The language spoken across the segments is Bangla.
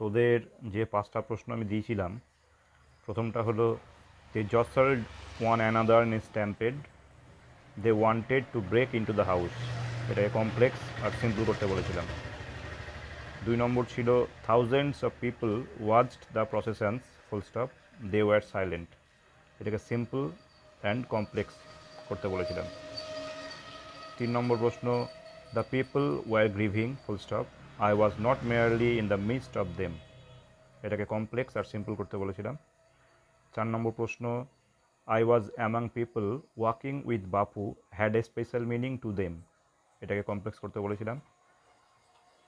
তোদের যে 5টা প্রশ্ন আমি দিয়েছিলাম, প্রথমটা হলো they jostled one another in stampede, they wanted to break into the house. এটাকে কমপ্লেক্স আর সিম্পল করতে বলেছিলাম। 2 নম্বর ছিল thousands of people watched the processions full stop, they were silent. এটাকে সিম্পল অ্যান্ড কমপ্লেক্স করতে বলেছিলাম। 3 নম্বর প্রশ্ন the people were grieving full stop, I was not merely in the midst of them. এটাকে কমপ্লেক্স আর সিম্পল করতে বলেছিলাম। 4 নম্বর প্রশ্ন I was among people walking with Bapu had a special meaning to them. এটাকে কমপ্লেক্স করতে বলেছিলাম।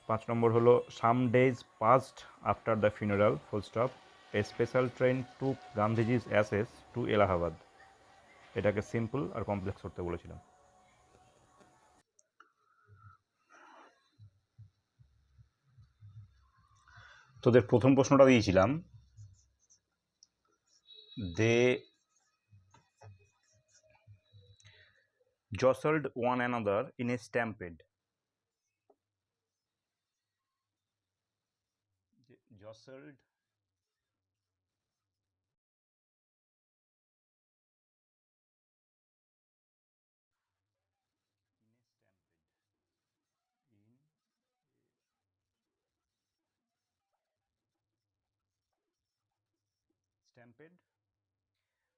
5 নম্বর হলো some days past after the funeral full stop, a special train to Gandhiji's ashes to Allahabad. এটাকে সিম্পল আর কমপ্লেক্স করতে বলেছিলাম। তোদের প্রথম প্রশ্নটা দিয়েছিলাম দে jostled one another in a stampede. Jostled stampede.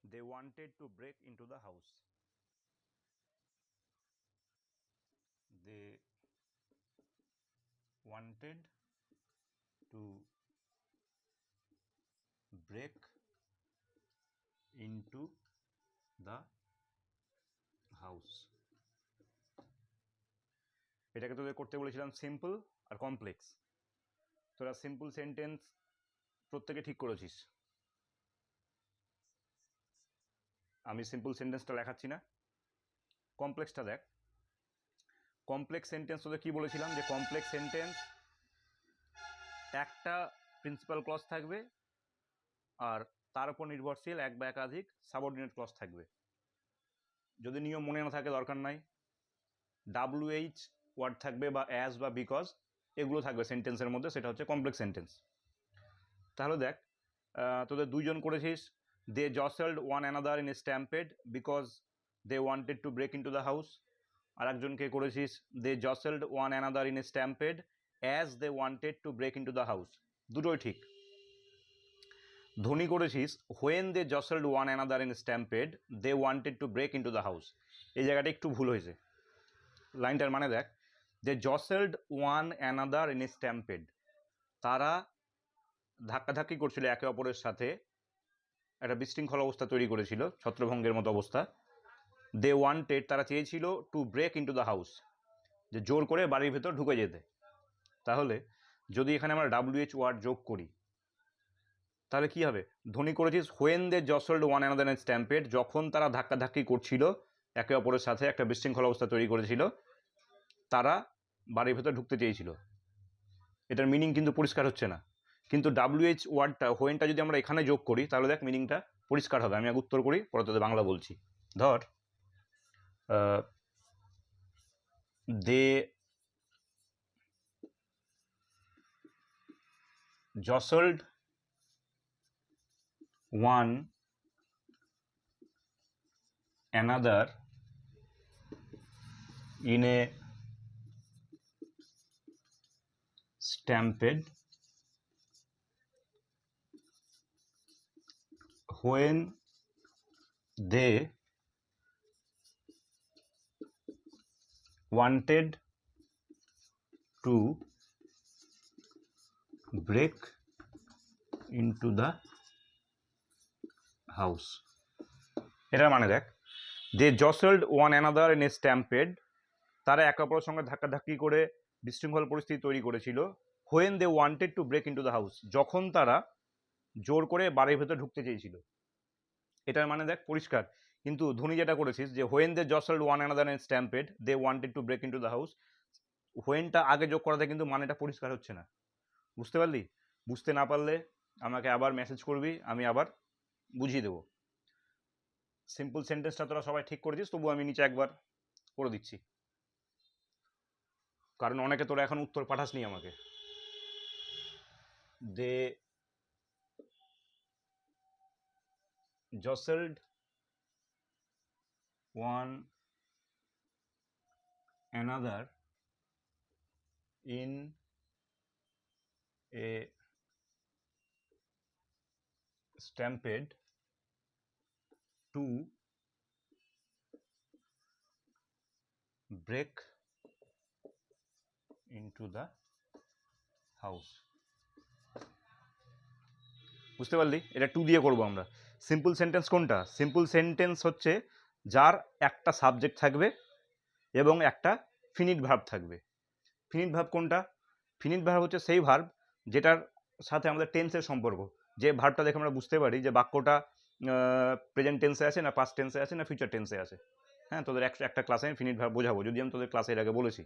They wanted to break into the house. They wanted to break into the house. এটাকে তোদের করতে বলেছিলাম সিম্পল আর কমপ্লেক্স। তোরা সিম্পল সেন্টেন্স প্রত্যেকে ঠিক করেছিস। আমি সিম্পল সেন্টেন্সটা লেখাচ্ছি না, কমপ্লেক্সটা দেখ। কমপ্লেক্স সেন্টেন্স তোদের কি বলেছিলাম যে কমপ্লেক্স সেন্টেন্স একটা প্রিন্সিপাল ক্লজ থাকবে আর তার উপর নির্ভরশীল এক বা একাধিক সাবঅর্ডিনেট ক্লজ থাকবে। যদি নিয়ম মনে না থাকে দরকার নাই, WH ওয়ার্ড থাকবে বা অ্যাজ বা বিকজ, এগুলো থাকবে সেন্টেন্সের মধ্যে, সেটা হচ্ছে কমপ্লেক্স সেন্টেন্স। তাহলে দেখ তোদের দুইজন করেছিস they jostled one another in a stampede because they wanted to break into the house. আর একজনকে করেছিস they jostled one another in a stampede as they wanted to break into the house. দুটোই ঠিক। ধনী করেছিস when they jostled one another in stampede they wanted to break into the house. এই জায়গাটা একটু ভুল হয়েছে, লাইনটার মানে দেখ they jostled one another in stampede, তারা ধাক্কাধাক্কি করছিল একে অপরের সাথে, একটা বিশৃঙ্খল অবস্থা তৈরি করেছিল, ছত্রভঙ্গের মতো অবস্থা। দে ওয়ান্টেড, তারা চেয়েছিল to break into the house, যে জোর করে বাড়ির ভেতর ঢুকে যেতে। তাহলে যদি এখানে আমরা WH ওয়ার্ড যোগ করি তাহলে কি হবে? ধনী করেছিস when they jostled one another in stampede, যখন তারা ধাক্কাধাক্কি করছিল একে অপরের সাথে, একটা বিশৃঙ্খল অবস্থা তৈরি করেছিল, তারা বাড়ির ভেতর ঢুকতে চেয়েছিল। এটার মিনিং কিন্তু পরিষ্কার হচ্ছে না, কিন্তু WH ওয়ার্ডটা হোয়েনটা যদি আমরা এখানে যোগ করি তাহলে দেখ মিনিংটা পরিষ্কার হবে। আমি আগে উত্তর করি, পরে তোদের বাংলা বলছি। ধর দে jostled one another in a stampede when they wanted to break into the house. এটার মানে দেখ they jostled one another in a stampede, তারা একে অপরের সঙ্গে ধাক্কাধাক্কি করে বিশৃঙ্খল পরিস্থিতি তৈরি করেছিল। When they wanted to break into the house, যখন তারা জোর করে বাড়ির ভেতর ঢুকতে চেয়েছিল। এটার মানে দেখ পরিষ্কার। কিন্তু ধনী যেটা করেছিস যে when they jostled one another in stampede they wanted to break into the house, হোয়েনটা আগে যোগ করাতে কিন্তু মানেটা পরিষ্কার হচ্ছে না। বুঝতে পারলি? বুঝতে না পারলে আমাকে আবার মেসেজ করবি, আমি আবার বুঝিয়ে দেবো। সিম্পল সেন্টেন্সটা তোরা সবাই ঠিক করেছিস, তবু আমি নিচে একবার করে দিচ্ছি, কারণ অনেকে তোরা এখন উত্তর পাঠাসনি আমাকে। they jostled one another in a stampede to break into the house. বুঝতে পারলি? এটা টু দিয়ে করবো আমরা। সিম্পল সেন্টেন্স কোনটা? সিম্পল সেন্টেন্স হচ্ছে যার একটা সাবজেক্ট থাকবে এবং একটা ফিনিট ভার্ব থাকবে। ফিনিট ভার্ব কোনটা? ফিনিট ভার্ব হচ্ছে সেই ভার্ব যেটার সাথে আমাদের টেন্সের সম্পর্ক, যে ভার্বটা দেখে আমরা বুঝতে পারি যে বাক্যটা প্রেজেন্ট টেন্সে আছে না পাস্ট টেন্সে আছে না ফিউচার টেন্সে আছে। হ্যাঁ, তোদের একটা ক্লাসে আমি ফিনিট ভার্ব বোঝাবো, যদি আমি তোদের ক্লাসে এর আগে বলেছি।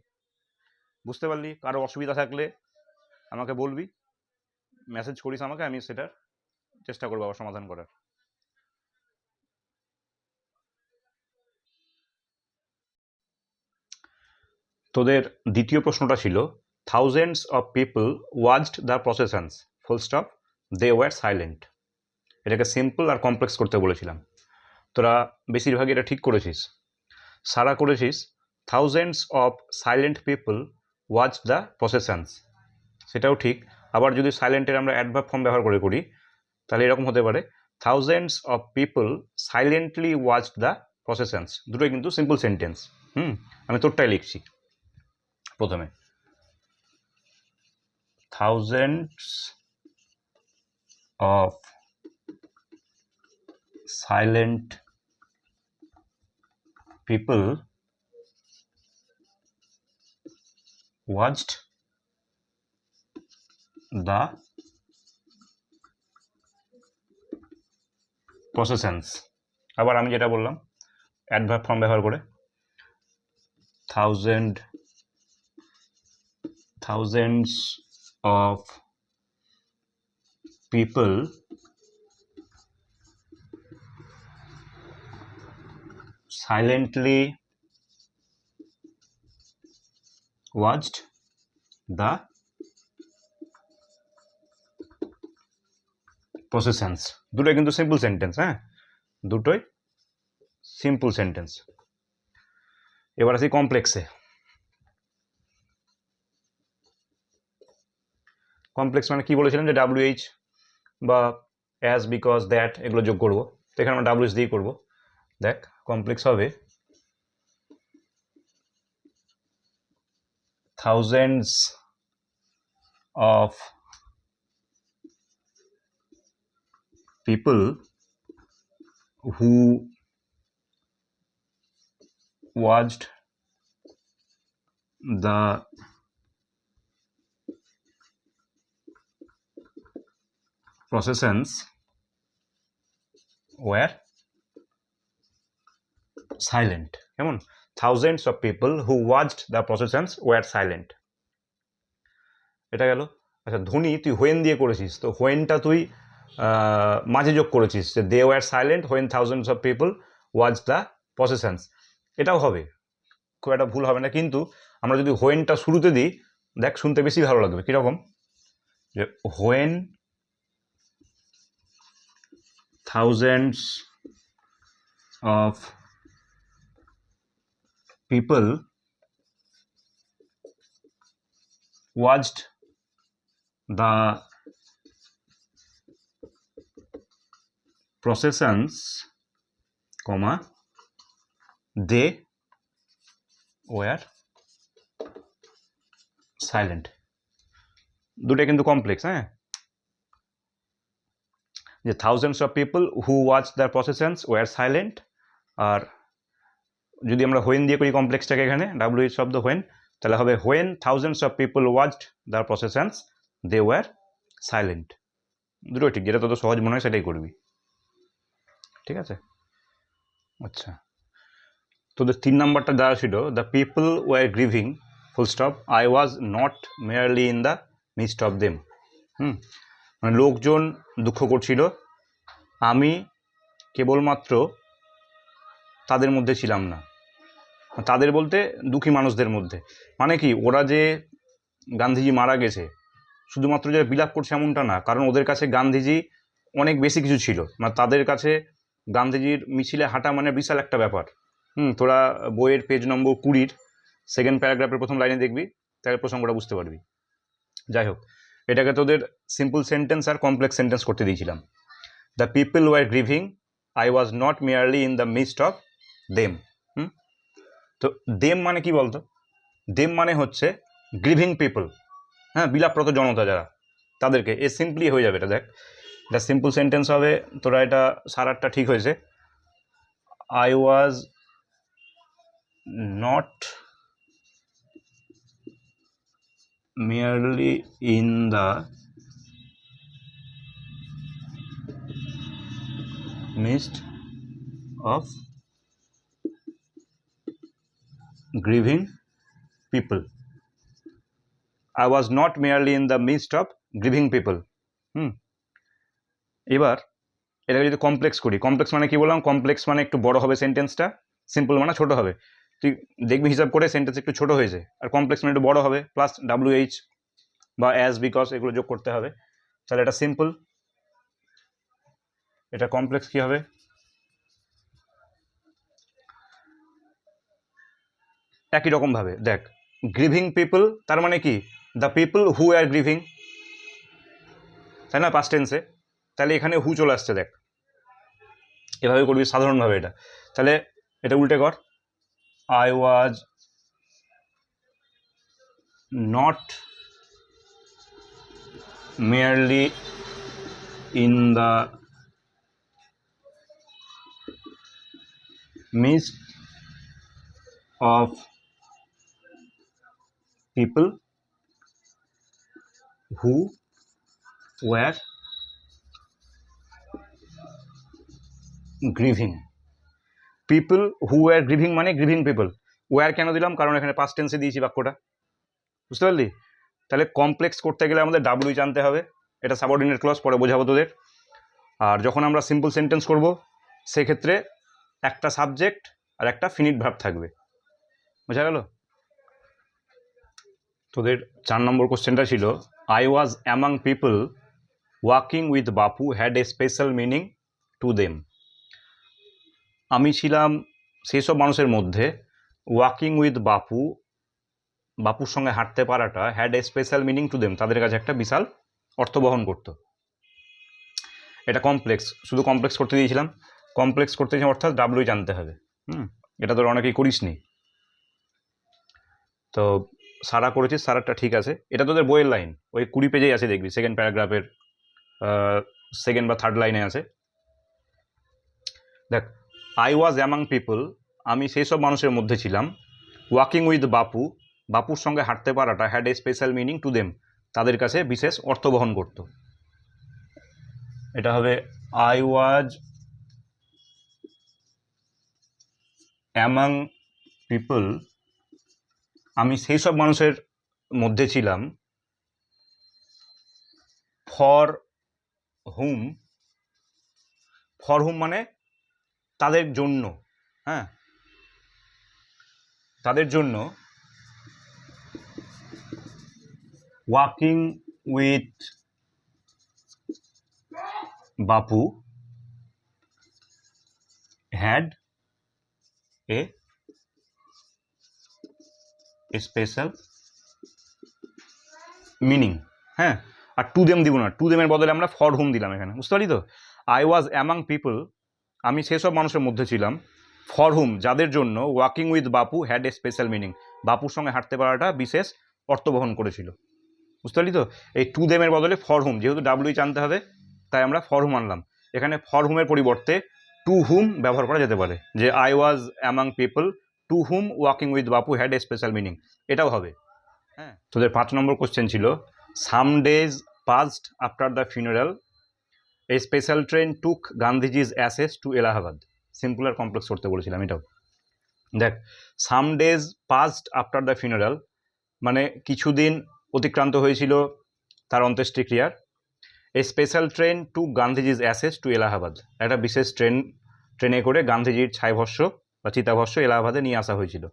বুঝতে পারলি? কারো অসুবিধা থাকলে আমাকে বলবি, মেসেজ করিস আমাকে, আমি সেটার চেষ্টা করবো আবার সমাধান করার। তোদের দ্বিতীয় প্রশ্নটা ছিল thousands of people watched the processions full stop they were silent. এটাকে সিম্পল আর কমপ্লেক্স করতে বলেছিলাম, তোরা বেশিরভাগই এটা ঠিক করেছিস। সারা করেছিস thousands of silent people watch the processions, সেটাও ঠিক। আবার যদি সাইলেন্টের আমরা অ্যাডভার্ব ফর্ম ব্যবহার করে করি তাহলে এরকম হতে পারে thousands of people silently watch the processions. দুটোই কিন্তু সিম্পল সেন্টেন্স। আমি তোরটাই লিখছি প্রথমে, thousands of silent people watched the processions. আবার আমি যেটা বললাম অ্যাডভার্ব ফর্ম ব্যবহার করে, thousands of people silently watched the processions. দুটোই কিন্তু সিম্পল সেন্টেন্স। হ্যাঁ, দুটোই সিম্পল সেন্টেন্স। এবার আসি কমপ্লেক্সে। কমপ্লেক্স মানে কি বলেছিলাম যে WH বা অ্যাজ, বিকজ, দ্যাট এগুলো যোগ করবো, তো এখানে আমরা WH দিয়েই করবো। দেখ কমপ্লেক্স হবে thousands of people who watched the processions were silent. কেমন? thousands of people who watched the processions were silent. এটা গেল। আচ্ছা, ধ্বনি তুই হোয়েন দিয়ে করেছিস, তো হোয়েনটা তুই মাঝে যোগ করেছিস যে they were silent when thousands of people watch the processions, এটাও হবে, খুব একটা ভুল হবে না। কিন্তু আমরা যদি হোয়েনটা শুরুতে দিই, দেখ শুনতে বেশি ভালো লাগবে। কীরকম? যে when thousands of people watched the processions, they were silent. দুটো কিন্তু কমপ্লেক্স। হ্যাঁ, যে thousands of people who watch the processions were silent, আর যদি আমরা হোয়েন দিয়ে করি কমপ্লেক্সটাকে এখানে WH শব্দ হোয়েন, তাহলে হবে when thousands of people watched the processions they were silent. দুটো ঠিক, যেটা তোদের সহজ মনে হয় সেটাই করবি। ঠিক আছে? আচ্ছা, তোদের 3 নম্বরটা দেওয়া ছিল the people were grieving full stop I was not merely in the midst of them. মানে লোকজন দুঃখ করছিল, আমি কেবলমাত্র তাদের মধ্যে ছিলাম না। তাদের বলতে দুঃখী মানুষদের মধ্যে। মানে কি, ওরা যে গান্ধীজি মারা গেছে শুধুমাত্র যে বিলাপ করছে এমনটা না, কারণ ওদের কাছে গান্ধীজি অনেক বেশি কিছু ছিল, মানে তাদের কাছে গান্ধীজির মিছিলে হাঁটা মানে বিশাল একটা ব্যাপার। তোরা বইয়ের পেজ নম্বর 20 সেকেন্ড প্যারাগ্রাফের প্রথম লাইনে দেখবি, তাহলে প্রসঙ্গটা বুঝতে পারবি। যাই হোক, এটাকে তোদের সিম্পল সেন্টেন্স আর কমপ্লেক্স সেন্টেন্স করতে দিয়েছিলাম। The people were grieving, I was not merely in the midst of them. তো দেম মানে কি বলতো? দেম মানে হচ্ছে গ্রিভিং পিপল, হ্যাঁ, বিলাপরত জনতা যারা, তাদেরকে। এ সিম্পলি হয়ে যাবে এটা। দেখ, এটা সিম্পল সেন্টেন্স হবে, তোরা এটা সারাটা ঠিক হয়েছে। I was not merely in the midst of grieving people. I was not merely in the midst of grieving people. এবার এটাকে যদি কমপ্লেক্স করি, কমপ্লেক্স মানে কি বললাম? কমপ্লেক্স মানে একটু বড় হবে সেন্টেন্সটা, সিম্পল মানে ছোট হবে। তুই দেখবি হিসাব করে সেন্টেন্স একটু ছোট হয়েছে, আর কমপ্লেক্স মানে একটু বড় হবে, প্লাস WH বা অ্যাজ, বিকজ এগুলো যোগ করতে হবে। তাহলে এটা সিম্পল, এটা কমপ্লেক্স কি হবে? একই রকম ভাবে দেখ, গ্রিভিং পিপল তার মানে কি? The people who are grieving, তাই না, পাস্ট টেন্সে। তাহলে এখানে হু চলে আসছে, দেখ এভাবে করবি সাধারণভাবে এটা। তাহলে এটা উল্টে কর, I was not merely in the midst of people who were grieving. People who were grieving মানে গ্রিভিং পিপল। ওয়ার কেন দিলাম? কারণ এখানে পাস্ট টেন্সে দিয়েছি বাক্যটা, বুঝতে পারলি? তাহলে কমপ্লেক্স করতে গেলে আমাদের ডাব্লিউ জানতে হবে, এটা সাবঅর্ডিনেট ক্লজ, পরে বোঝাবো তোদের। আর যখন আমরা সিম্পল সেন্টেন্স করব, সেক্ষেত্রে একটা সাবজেক্ট আর একটা ফিনিট ভার্ব থাকবে, বোঝা গেল? তোদের 4 নম্বর কোশ্চেনটা ছিল, I was among people walking with Bapu had a special meaning to them. আমি ছিলাম সেই সব মানুষের মধ্যে, ওয়াকিং উইথ বাপু, বাপুর সঙ্গে হাঁটতে পারাটা, had a special meaning to them, তাদের কাছে একটা বিশাল অর্থ বহন করতো। এটা কমপ্লেক্স, শুধু কমপ্লেক্স করতে দিয়েছিলাম। কমপ্লেক্স করতে দিয়েছিলাম অর্থাৎ ডাব্লিউ জানতে হবে। এটা তোর অনেকেই করিস নি, তো সারা করেছিস, সারাটা ঠিক আছে। এটা তোদের বইয়ের লাইন, ওই 20 পেজেই আছে, দেখবি সেকেন্ড প্যারাগ্রাফের সেকেন্ড বা থার্ড লাইনে আছে। দেখ, আই ওয়াজ অ্যামাং পিপল, আমি সেই সব মানুষের মধ্যে ছিলাম। ওয়াকিং উইথ বাপু, বাপুর সঙ্গে হাঁটতে পারাটা, had a special meaning to them, তাদের কাছে বিশেষ অর্থ বহন করত। এটা হবে আই ওয়াজ অ্যামাং পিপল, আমি সেই সব মানুষের মধ্যে ছিলাম, ফর হুম, ফর হুম মানে তাদের জন্য, হ্যাঁ, তাদের জন্য, walking with Bapu had a special meaning. হ্যাঁ, আর টু দেম দিব না, টু দেমের বদলে আমরা ফর হুম দিলাম এখানে, বুঝতে পারি তো? আই ওয়াজ অ্যামাং পিপল, আমি সেসব মানুষের মধ্যে ছিলাম, ফর হুম যাদের জন্য, walking with Bapu had a special meaning, বাপুর সঙ্গে হাঁটতে পারাটা বিশেষ অর্থ বহন করেছিল, বুঝতে পারলি তো? এই টু দেমের বদলে ফর হুম, যেহেতু ডাব্লিউ জানতে হবে তাই আমরা ফর হুম আনলাম। এখানে ফর হুমের পরিবর্তে টু হুম ব্যবহার করা যেতে পারে, যে I was among people to whom walking with Bapu had a special meaning, এটাও হবে। হ্যাঁ, তোদের 5 নম্বর কোশ্চেন ছিল, some days past after the funeral a special train took Gandhiji's ashes to Allahabad. Simple আর কমপ্লেক্স করতে বলেছিলাম এটাও। দেখ, some days past after the funeral মানে কিছুদিন অতিক্রান্ত হয়েছিল তার অন্ত্যেষ্টিক্রিয়ার। A special train to Gandhiji's ashes to Allahabad, একটা বিশেষ ট্রেনে করে গান্ধীজির ছাইভস্য বা চিতাভস্য এলাহাবাদে নিয়ে আসা হয়েছিল।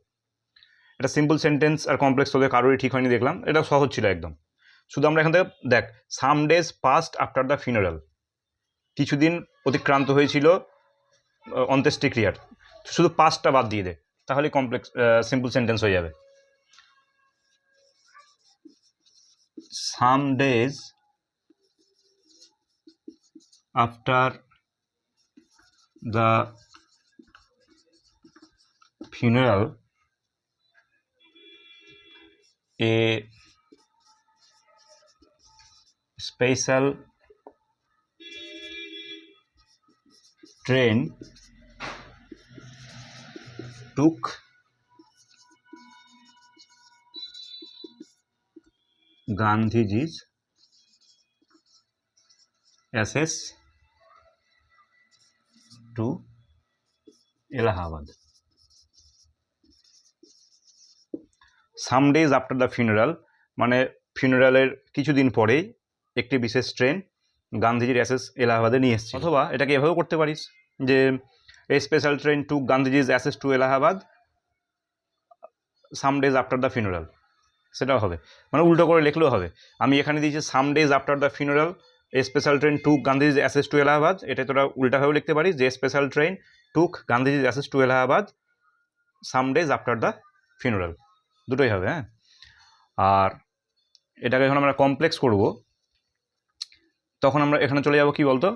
এটা সিম্পল সেন্টেন্স আর কমপ্লেক্স তোদের কারোরই ঠিক হয়নি দেখলাম, এটা সহজ ছিল একদম। শুধু আমরা এখান থেকে দেখ some days past after the funeral, কিছুদিন অতিক্রান্ত হয়েছিল অন্ত্যেষ্টিক্রিয়ার, শুধু পাস্টটা বাদ দিয়ে দে, তাহলে কমপ্লেক্স সিম্পল সেন্টেন্স হয়ে যাবে। Some days after the funeral a special train took Gandhiji's ashes to Allahabad. Some days after the funeral মানে ফিনারালের কিছুদিন পরেই একটি বিশেষ ট্রেন গান্ধীজির অ্যাসেস এলাহাবাদে নিয়ে এসেছে। অথবা এটাকে এভাবেও করতে পারিস যে a special train to Gandhiji's ashes to Allahabad some days after the funeral, সেটাও হবে, মানে উল্টো করে লিখলেও হবে। আমি এখানে দিয়েছি some days after the funeral a special train took Gandhiji's ashes to Allahabad, এটা তোরা উল্টাভাবেও লিখতে পারিস যে special train took Gandhiji's ashes to Allahabad some days after the funeral, দুটোই হবে। হ্যাঁ, আর এটাকে যখন আমরা কমপ্লেক্স করব তখন আমরা এখানে চলে যাব কি বলতো,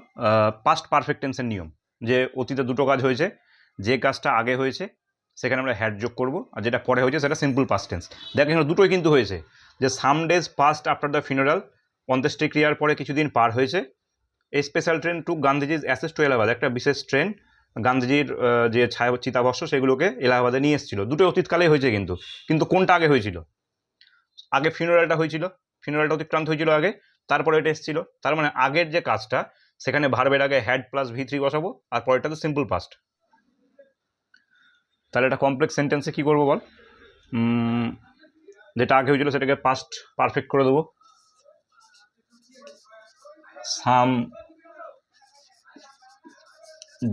পাস্ট পারফেক্ট টেন্সের নিয়ম, যে অতীতে দুটো কাজ হয়েছে, যে কাজটা আগে হয়েছে সেখানে আমরা হ্যাড যোগ করব, আর যেটা পরে হয়েছে সেটা সিম্পল পাস্ট টেন্স। দেখ এখানে দুটোই কিন্তু হয়েছে, যে some days past after the funeral অন্ত্যেষ্টিক্রিয়ার পরে কিছুদিন পার হয়েছে, এই special train to Gandhiji's ashes to Allahabad একটা বিশেষ ট্রেন গান্ধীজির যে ছায়া চিতাভস্ম সেগুলোকে এলাহাবাদে নিয়ে এসেছিল, দুটো অতীতকালেই হয়েছে। কিন্তু কোনটা আগে হয়েছিল? আগে ফিনারালটা হয়েছিল, ফিনারালটা অতিক্রান্ত হয়েছিল আগে, তারপরে এটা এসেছিল। তার মানে আগের যে কাজটা সেখানে ভার্বের আগে হ্যাড প্লাস V3 বসাবো, আর পরেরটা তো সিম্পল পাস্ট। তাহলে এটা কমপ্লেক্স সেন্টেন্সে কি করবো বল, যেটা আগে হয়েছিল সেটাকে পাস্ট পারফেক্ট করে দেবো। Some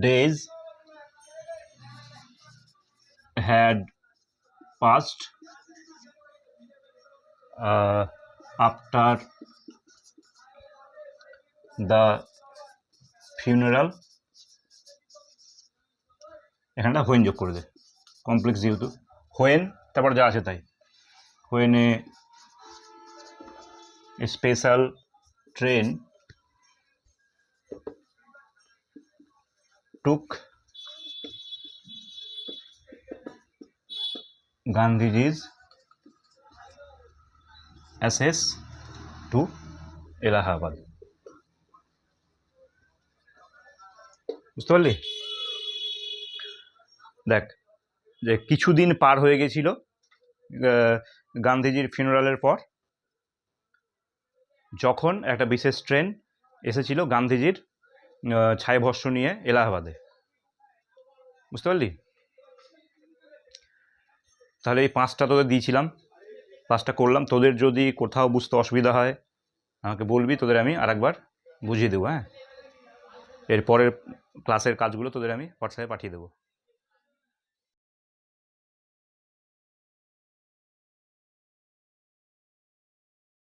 days had passed after the funeral, এখানটা হোয়েন যোগ করে দে, কমপ্লেক্স যেহেতু হোয়েন, তারপর যা আছে তাই। হোয়েনে special train took Gandhiji's ashes to Allahabad. বুঝতে পারলি? দেখ যে কিছুদিন পার হয়ে গেছিল গান্ধীজির ফিনারালের পর, যখন একটা বিশেষ ট্রেন এসেছিল গান্ধীজির ছায়াভস্ম নিয়ে এলাহাবাদে। বুঝতে পারলি? তাহলে এই পাঁচটা তোদের দিয়েছিলাম, পাঁচটা করলাম। তোদের যদি কোথাও বুঝতে অসুবিধা হয় আমাকে বলবি, তোদের আমি আরেকবার বুঝিয়ে দেবো। হ্যাঁ, এর পরের ক্লাসের কাজগুলো তোদের আমি হোয়াটসঅ্যাপে পাঠিয়ে দেবো।